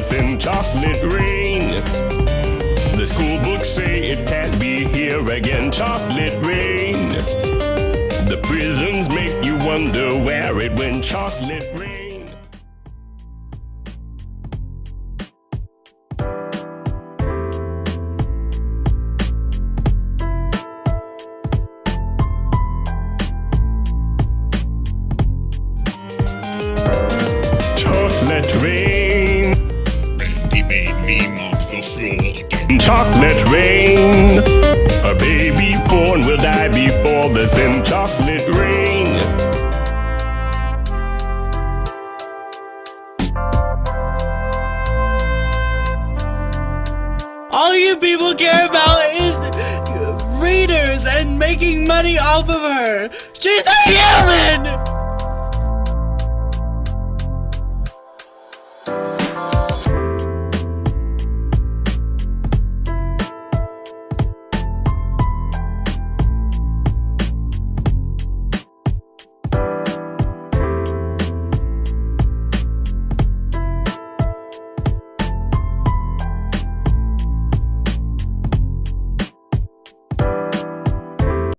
this in chocolate rain. The school books say it can't be here again. Chocolate rain. The prisons make you wonder where it went. Chocolate rain. Chocolate rain. Randy made me mop the floor again. Chocolate rain. A baby born will die before the sin. Chocolate rain. All you people care about is readers and making money off of her. She's a human!